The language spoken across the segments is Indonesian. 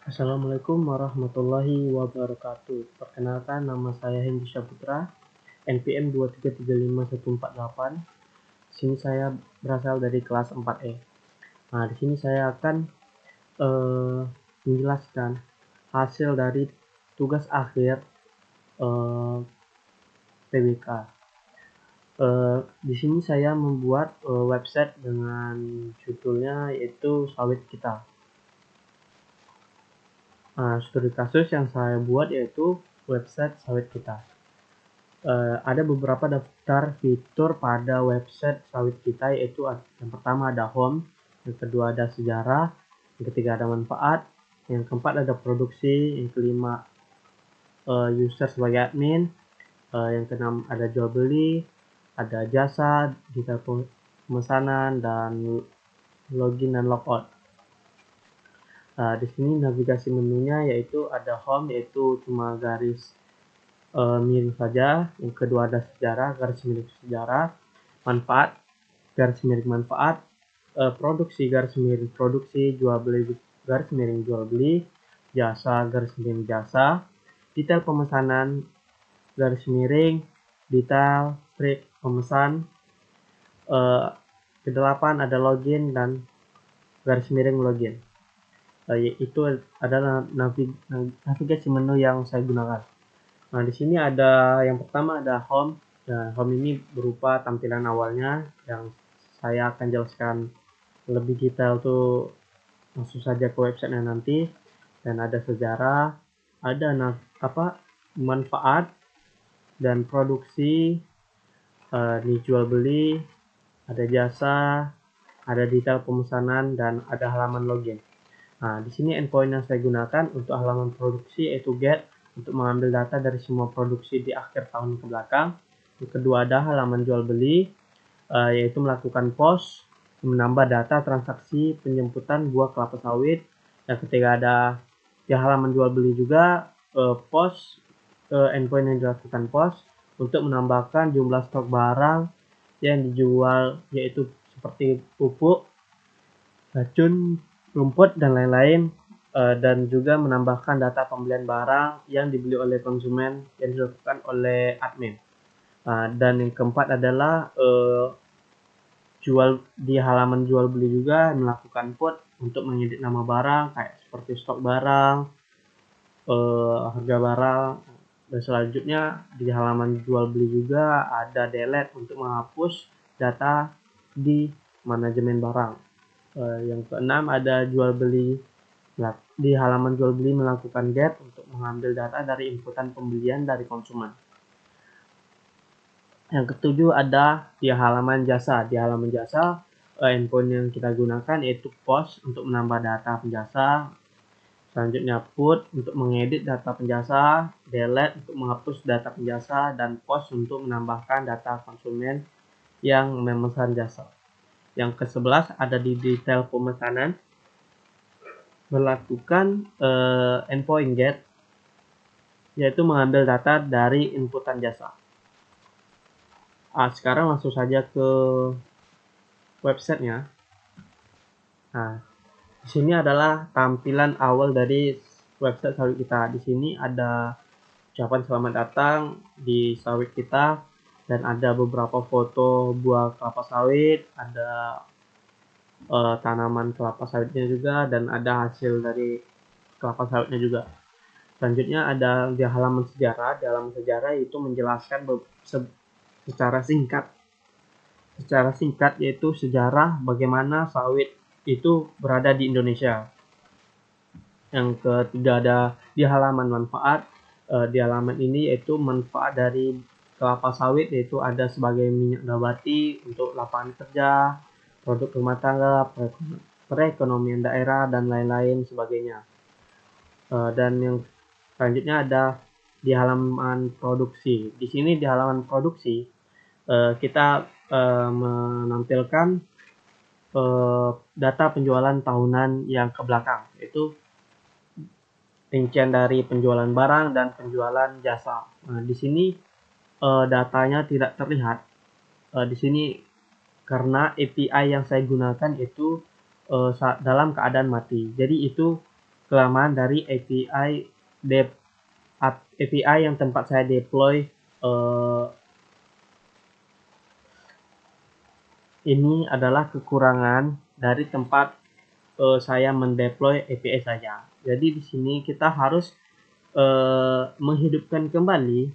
Assalamualaikum warahmatullahi wabarakatuh. Perkenalkan, nama saya Hendy Syaputra, NPM 2335148. Di sini saya berasal dari kelas 4E. Nah, di sini saya akan menjelaskan hasil dari tugas akhir PBK. Di sini saya membuat website dengan judulnya yaitu Sawit Kita. Nah, studi kasus yang saya buat yaitu website Sawit Kita. Ada beberapa daftar fitur pada website Sawit Kita, yaitu yang pertama ada home, yang kedua ada sejarah, yang ketiga ada manfaat, yang keempat ada produksi, yang kelima user sebagai admin, yang keenam ada jual beli, ada jasa, detail pemesanan, dan login dan logout. Di sini navigasi menunya yaitu ada home, yaitu cuma garis miring saja. Yang kedua ada sejarah, garis miring sejarah, manfaat, garis miring manfaat, produksi, garis miring produksi, jual beli, garis miring jual beli, jasa, garis miring jasa, detail pemesanan, garis miring, detail, trik, pemesan. Kedelapan ada login dan garis miring login. Itu adalah navigasi menu yang saya gunakan. Nah, di sini ada yang pertama ada home. Nah, home ini berupa tampilan awalnya yang saya akan jelaskan lebih detail tuh langsung saja ke websitenya nanti. Dan ada sejarah, ada manfaat dan produksi, dijual beli, ada jasa, ada detail pemesanan, dan ada halaman login. Nah, di sini endpoint yang saya gunakan untuk halaman produksi yaitu get, untuk mengambil data dari semua produksi di akhir tahun ke belakang. Yang kedua ada halaman jual beli, yaitu melakukan post, menambah data transaksi penjemputan buah kelapa sawit. Yang ketiga ada di halaman jual beli juga post, endpoint yang dilakukan post untuk menambahkan jumlah stok barang yang dijual, yaitu seperti pupuk, racun, rumput, dan lain-lain, dan juga menambahkan data pembelian barang yang dibeli oleh konsumen yang dilakukan oleh admin. Dan yang keempat adalah jual di halaman jual beli juga melakukan put untuk mengedit nama barang kayak seperti stok barang, harga barang. Dan selanjutnya di halaman jual beli juga ada delete untuk menghapus data di manajemen barang. Yang keenam ada jual beli. Di halaman jual beli melakukan get untuk mengambil data dari inputan pembelian dari konsumen. Yang ketujuh ada di halaman jasa. Di halaman jasa, endpoint yang kita gunakan yaitu post untuk menambah data penjasa. Selanjutnya put untuk mengedit data penjasa, delete untuk menghapus data penjasa, dan post untuk menambahkan data konsumen yang memesan jasa. Yang ke-11 ada di detail pemesanan, melakukan endpoint get, yaitu mengambil data dari inputan jasa. Sekarang langsung saja ke websitenya. Nah, di sini adalah tampilan awal dari website Sawit Kita. Di sini ada ucapan selamat datang di Sawit Kita, dan ada beberapa foto buah kelapa sawit, ada tanaman kelapa sawitnya juga, dan ada hasil dari kelapa sawitnya juga. Selanjutnya ada di halaman sejarah. Di halaman sejarah itu menjelaskan secara singkat yaitu sejarah bagaimana sawit itu berada di Indonesia. Yang ketiga ada di halaman manfaat. Di halaman ini yaitu manfaat dari kelapa sawit, yaitu ada sebagai minyak nabati untuk lapangan kerja, produk rumah tangga, perekonomian daerah, dan lain-lain sebagainya. Dan yang selanjutnya ada di halaman produksi. Di sini di halaman produksi kita menampilkan data penjualan tahunan yang ke belakang, yaitu rincian dari penjualan barang dan penjualan jasa. Nah, di sini datanya tidak terlihat. Di sini karena API yang saya gunakan itu dalam keadaan mati. Jadi itu kelemahan dari API yang tempat saya deploy ini adalah kekurangan dari tempat saya mendeploy API saja. Jadi di sini kita harus menghidupkan kembali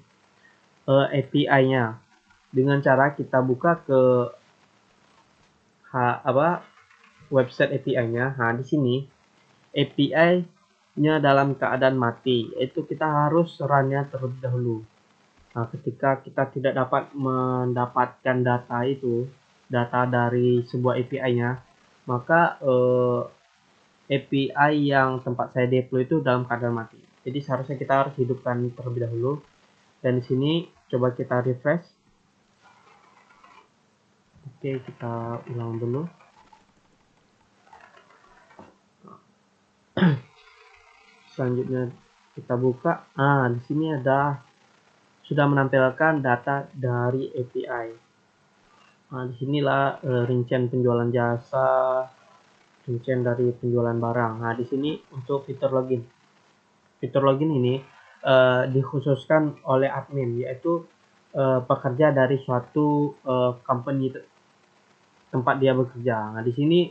API-nya dengan cara kita buka ke website API-nya. Nah, di sini API-nya dalam keadaan mati, yaitu kita harus run-nya terlebih dahulu. Nah, ketika kita tidak dapat mendapatkan data dari sebuah API-nya, maka API yang tempat saya deploy itu dalam keadaan mati. Jadi seharusnya kita harus hidupkan terlebih dahulu. Dan di sini coba kita refresh. Oke, kita ulang dulu. Selanjutnya kita buka. Di sini sudah menampilkan data dari API. Nah, disinilah rincian penjualan jasa, rincian dari penjualan barang. Nah, di sini untuk fitur login. Fitur login ini dikhususkan oleh admin, yaitu pekerja dari suatu company tempat dia bekerja. Nah, di sini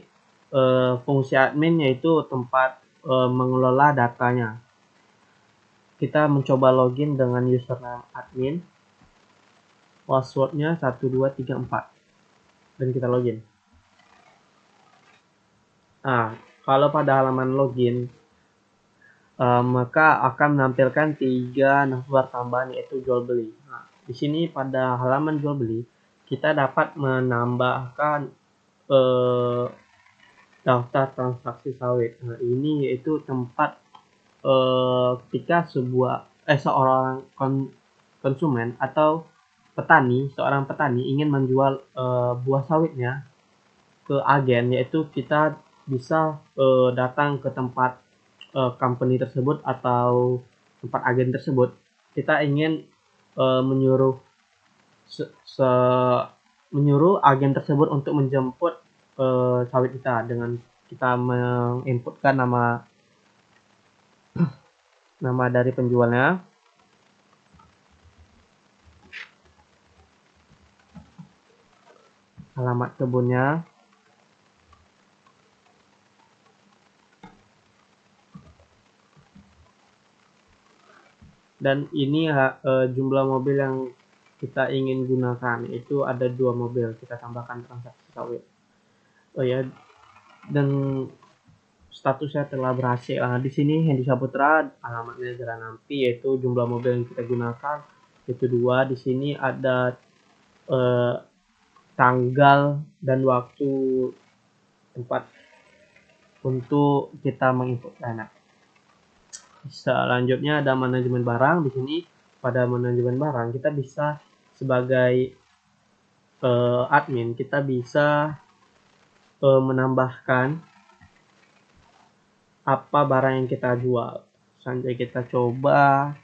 fungsi admin yaitu tempat mengelola datanya. Kita mencoba login dengan username admin, passwordnya 1234, dan kita login. Nah, kalau pada halaman login, maka akan menampilkan 3 navbar tambahan, yaitu jual beli. Nah, di sini pada halaman jual beli, kita dapat menambahkan daftar transaksi sawit. Nah, ini yaitu tempat ketika seorang konsumen atau seorang petani ingin menjual buah sawitnya ke agen, yaitu kita bisa datang ke tempat company tersebut atau tempat agen tersebut. Kita ingin menyuruh menyuruh agen tersebut untuk menjemput sawit kita dengan kita menginputkan nama dari penjualnya, alamat kebunnya, dan ini jumlah mobil yang kita ingin gunakan. Itu ada 2 mobil, kita tambahkan transaksi sawit. Oh ya, dan statusnya telah berhasil. Nah, di sini Hendy Saputra, alamatnya Jalan Ampi, yaitu jumlah mobil yang kita gunakan itu 2. Di sini ada tanggal dan waktu tempat untuk kita menginput dana. Selanjutnya ada manajemen barang. Di sini pada manajemen barang kita bisa sebagai admin, kita bisa menambahkan apa barang yang kita jual. Selanjutnya kita coba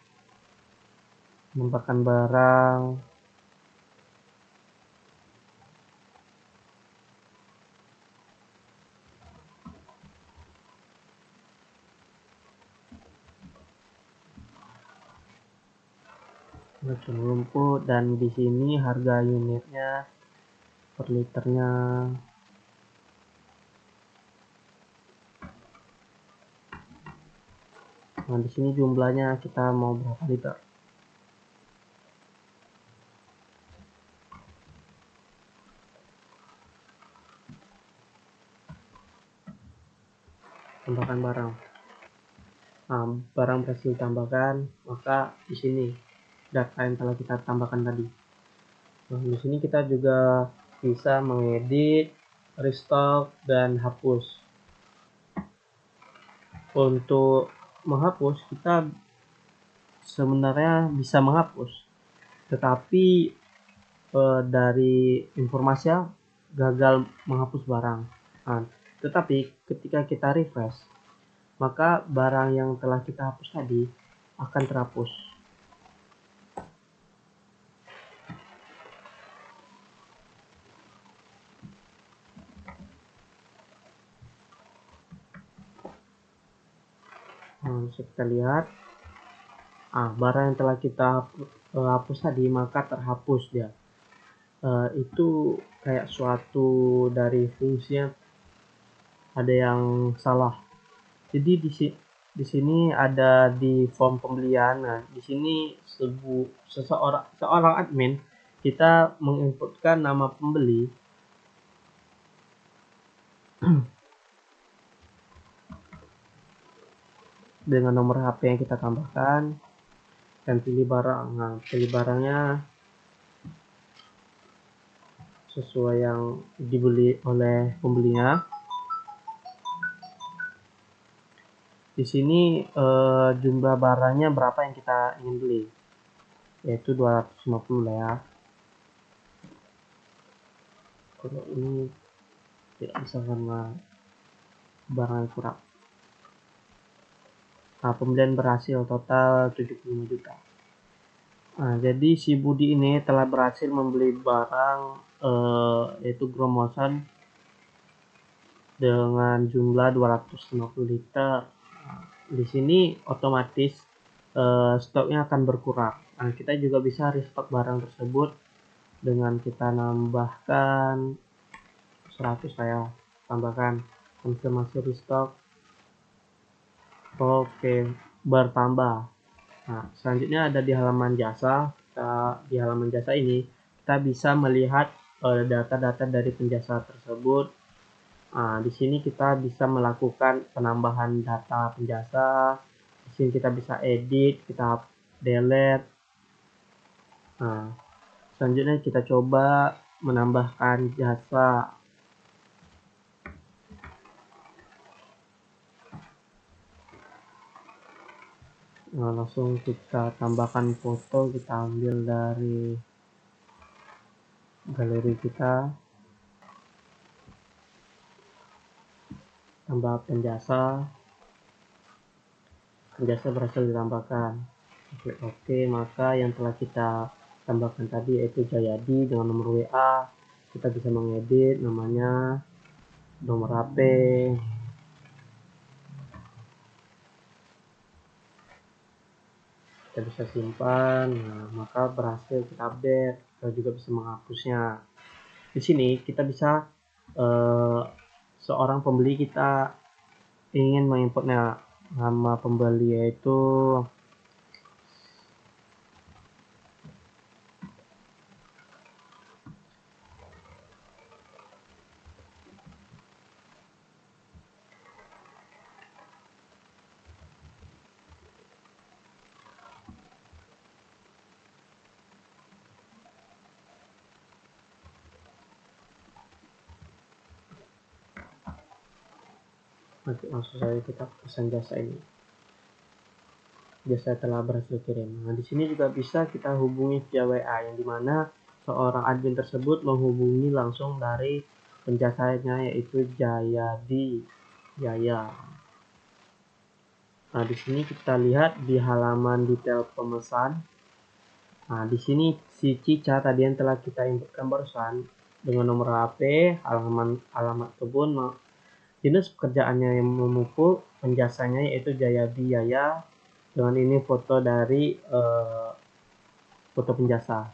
menambahkan barang. Racun rumput, dan di sini harga unitnya per liternya. Nah, di sini jumlahnya kita mau berapa liter. Tambahkan barang. Nah, barang berhasil ditambahkan, maka di sini data yang telah kita tambahkan tadi. Nah, di sini kita juga bisa mengedit, restock, dan hapus. Untuk menghapus, kita sebenarnya bisa menghapus, tetapi dari informasinya gagal menghapus barang. Nah, tetapi ketika kita refresh, maka barang yang telah kita hapus tadi akan terhapus. Bisa kita lihat, barang yang telah kita hapus tadi maka terhapus dia. Itu kayak suatu dari fungsinya ada yang salah. Jadi di sini ada di form pembelian. Nah, di sini seorang admin kita menginputkan nama pembeli dengan nomor HP yang kita tambahkan dan pilih barang. Nah, pilih barangnya sesuai yang dibeli oleh pembelinya. Di sini jumlah barangnya berapa yang kita ingin beli, yaitu 250 lah ya. Kalau ini tidak bisa karena barang kurang. Nah, pembelian berhasil total 75 juta. Nah, jadi si Budi ini telah berhasil membeli barang yaitu Gromosan dengan jumlah 250 liter. Nah, di sini otomatis stoknya akan berkurang. Nah, kita juga bisa restock barang tersebut dengan kita nambahkan 100 saya tambahkan konfirmasi restock. Oke, bertambah. Nah, selanjutnya ada di halaman jasa. Di halaman jasa ini kita bisa melihat data-data dari penjasa tersebut. Nah, di sini kita bisa melakukan penambahan data penjasa. Di sini kita bisa edit, kita delete. Nah, selanjutnya kita coba menambahkan jasa. Nah, langsung kita tambahkan foto, kita ambil dari galeri kita, tambah penjasa berhasil ditambahkan. Klik OK, maka yang telah kita tambahkan tadi yaitu Jayadi dengan nomor WA, kita bisa mengedit namanya, nomor HP, kita bisa simpan. Nah, maka berhasil kita update. Kita juga bisa menghapusnya. Di sini kita bisa seorang pembeli kita ingin menginputnya nama pembeli yaitu langsung saja kita pesan jasa ini. Jasa telah berhasil kirim. Nah, di sini juga bisa kita hubungi via WA, yang dimana seorang admin tersebut menghubungi langsung dari penjasanya yaitu Jayadi Jaya. Nah, di sini kita lihat di halaman detail pemesan. Nah, di sini si Cica tadi yang telah kita inputkan barusan dengan nomor HP, alamat kebun, jenis pekerjaannya yang memukul, penjasanya yaitu Jayadi Jaya, dengan ini foto dari foto penjasa.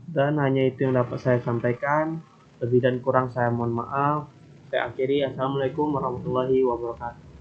Dan hanya itu yang dapat saya sampaikan. Lebih dan kurang saya mohon maaf. Saya akhiri. Assalamualaikum warahmatullahi wabarakatuh.